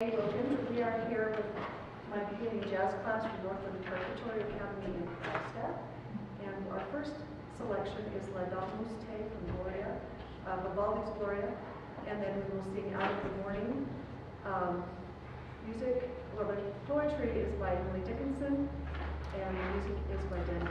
We are here with my beginning jazz class from Northland Preparatory Academy in Flagstaff. And our first selection is La Damus Te from Gloria, Vivaldi's Gloria. And then we will sing Out of the Morning. The poetry is by Emily Dickinson, and the music is by Danny.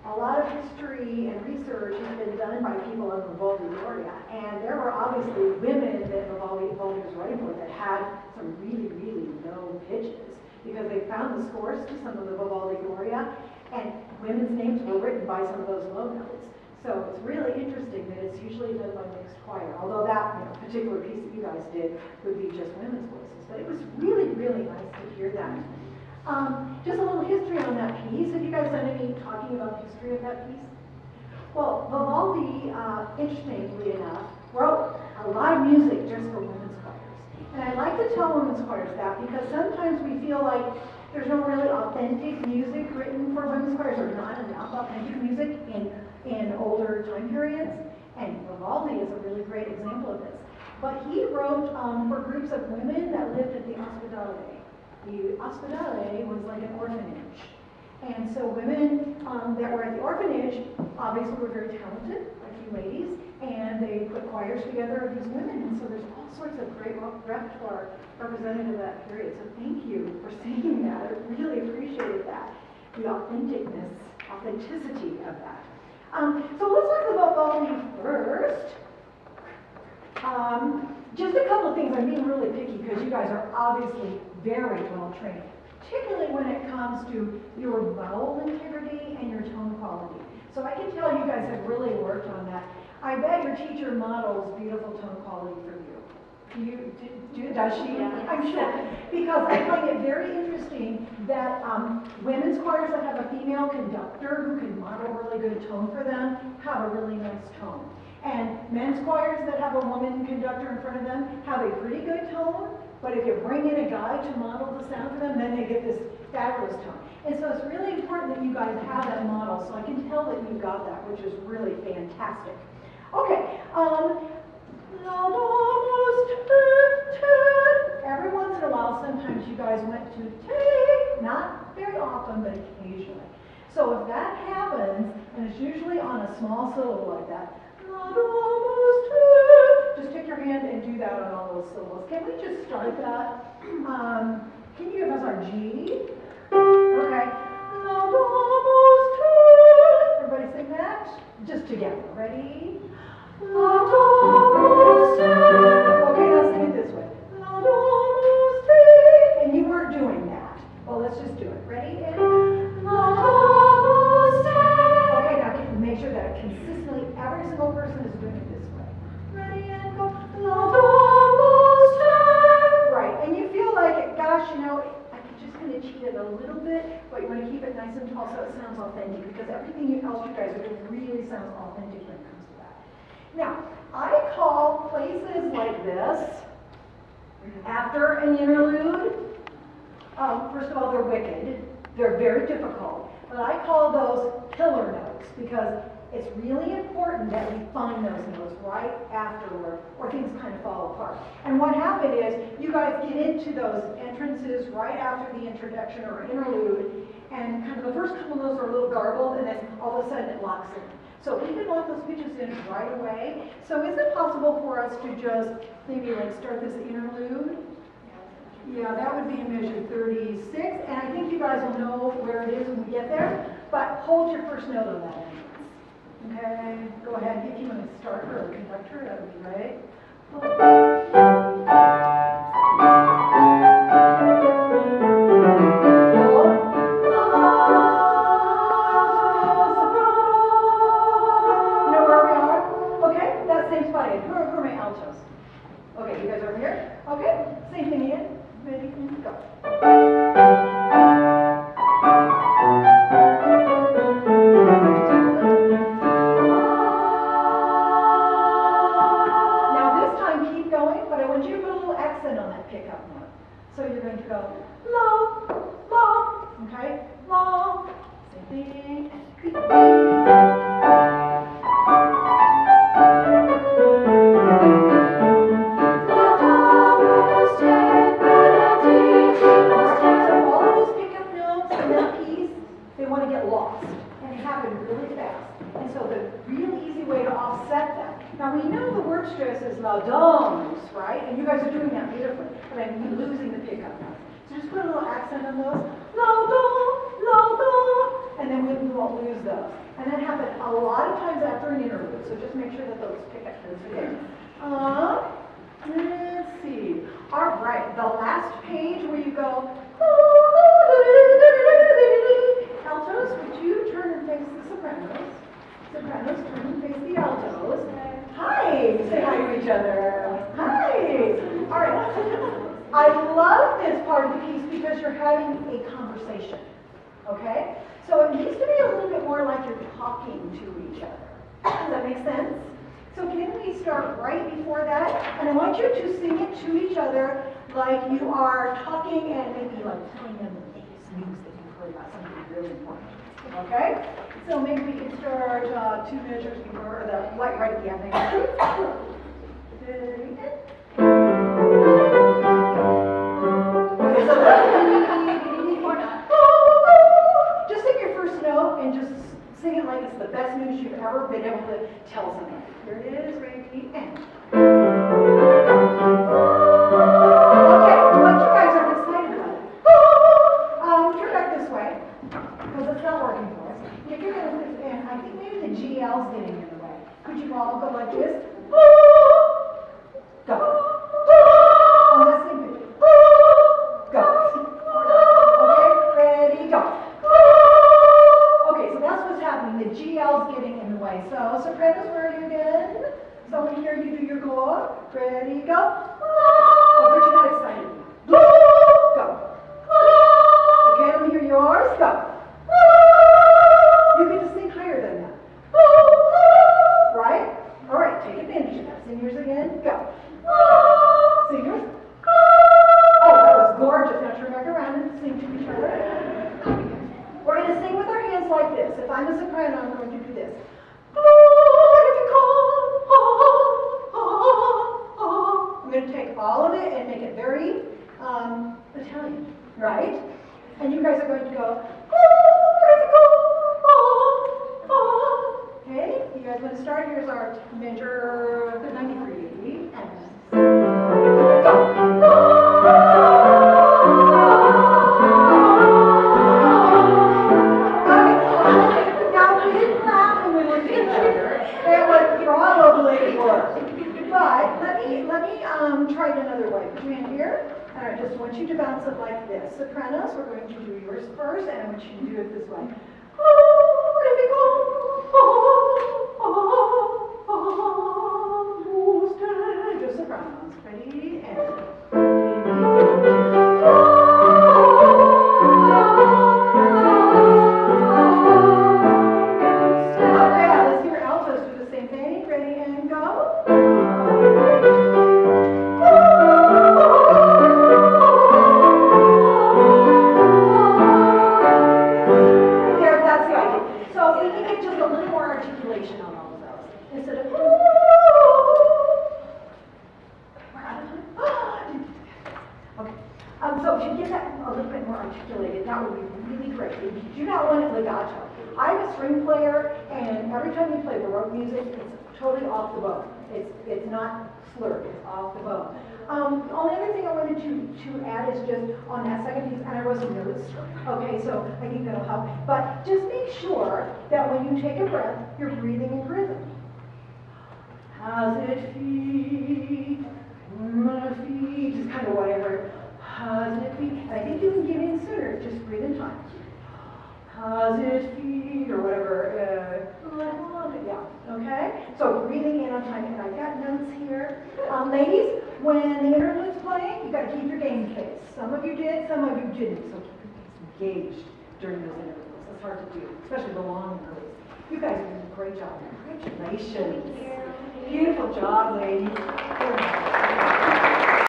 A lot of history and research has been done by people on Vivaldi Gloria, and there were obviously women that Vivaldi was writing for that had some really, really low pitches because they found the scores to some of the Vivaldi Gloria, and women's names were written by some of those low notes. So it's really interesting that it's usually done by mixed choir, although that particular piece that you guys did would be just women's voices. But it was really, really nice to hear that. Just a little history on that piece. Have you guys done any talking about the history of that piece? Well, Vivaldi, interestingly enough, wrote a lot of music just for women's choirs. And I like to tell women's choirs that because sometimes we feel like there's no really authentic music written for women's choirs, or not enough authentic music in older time periods. And Vivaldi is a really great example of this. But he wrote for groups of women that lived at the ospedale. The ospedale was like an orphanage. And so women that were at the orphanage obviously were very talented, like you ladies, and they put choirs together of these women. And so there's all sorts of great repertoire representative of that period. So thank you for saying that. I really appreciated that, the authenticity of that. So let's talk about Vivaldi first. Just a couple of things. I'm being really picky because you guys are obviously very well trained, particularly when it comes to your vowel integrity and your tone quality. So I can tell you guys have really worked on that. I bet your teacher models beautiful tone quality for you. Does she? Yeah. I'm sure. Because I find it very interesting that women's choirs that have a female conductor who can model really good tone for them have a really nice tone. And men's choirs that have a woman conductor in front of them have a pretty good tone, but if you bring in a guy to model the sound for them, then they get this fabulous tone. And so it's really important that you guys have that model, so I can tell that you've got that, which is really fantastic. Okay, every once in a while, sometimes you guys went to take, not very often, but occasionally. So if that happens, and it's usually on a small syllable like that, just take your hand and do that on all those syllables. Can we just start that? Can you give us our G? Okay. Everybody sing that? Just together. Ready? Okay, now sing it this way. And you weren't doing that. Well, let's just do it. Ready? Okay, now make sure that consistently every single person is doing it this way. Ready and go. Right, and you feel like it, gosh, I could just kind of cheat it a little bit, but you want to keep it nice and tall so it sounds authentic, because everything else you guys are doing really sounds authentic when it comes to that. Now, I call places like this, after an interlude, first of all, they're wicked. They're very difficult. But I call those pillar notes because it's really important that we find those notes right afterward or things kind of fall apart. And what happened is you guys get into those entrances right after the introduction or interlude, and kind of the first couple of those are a little garbled, and then all of a sudden it locks in. So we can lock those pitches in right away. So is it possible for us to just maybe like start this interlude? Yeah, that would be in measure 36, and I think you guys will know get there, but hold your first note on that entrance. Okay, go ahead, if you want to start or a conductor, that would be great. Okay, you guys over here? Okay, same thing again. Ready, and go. Now this time keep going, but I want you to put a little accent on that pickup note. So you're going to go low, low, okay? Low, same thing, and keep going. Now we know the word stress is la doms, right? And you guys are doing that beautifully, but I'm losing the pickup notes. So just put a little accent on those. La do, and then we won't lose those. And that happens a lot of times after an interlude, so just make sure that those pickup notes are there. Let's see. All right, the last page where you go, altos, would you turn and face the sopranos? Sopranos, turn and face the altos. Hi, say hi to each other. Hi. All right. I love this part of the piece because you're having a conversation. Okay? So it needs to be a little bit more like you're talking to each other. Does that make sense? So can we start right before that? And I want you to sing it to each other like you are talking and maybe like telling them the latest news that you've heard about something really important. Okay? So maybe we can start 2 measures before, or the light right at the end. Very good. Okay, so just sing your first note and just sing it like it's the best news you've ever been able to tell someone. Here it is, ready, and. Okay, but you guys are excited about it. Turn back this way, because it's not working for us. If you're going to, and I think maybe the GL's getting in the way. Could you all go like this? Go. On that same pitch. Go. Okay, ready, go. Okay, so that's what's happening. The GL's getting in the way. So, sopranos, where are you again? So we hear you do your glow. Ready, go. Oh, but you're not excited. Go. Okay, let me hear yours. Go. You get to sing higher than that. Right? All right, take advantage of that. Sing yours again. Go. Sing yours. Oh, that was gorgeous. Now turn back around and sing to each other. We're going to sing with our hands like this. If I'm a soprano, I'm going to do this. I'm going to take all of it and make it very Italian, right? And you guys are going to go. Okay, you guys want to start? Here's our measure 93. And go. Try it another way. Put your hand here, and I just want you to bounce it like this. Sopranos, we're going to do yours first, and I want you to do it this way. Just sopranos. Ready? And. It's not slurred, it's off the bone. the only other thing I wanted to add is just on that second piece, and I wrote some notes. Okay, so I think that'll help. But just make sure that when you take a breath, you're breathing in rhythm. How's it feel? My feet, just kind of whatever. How's it feel? And I think you can get in sooner. Just breathe in time. How's it feel? Or whatever. Yeah. Okay. So breathing in on time. And I've got notes here. Ladies, when the interlude's playing, you got to keep your game face. Some of you did, some of you didn't. So keep your face engaged during those interludes. That's hard to do, especially the long interludes. You guys are doing a great job. Congratulations. Beautiful job, ladies.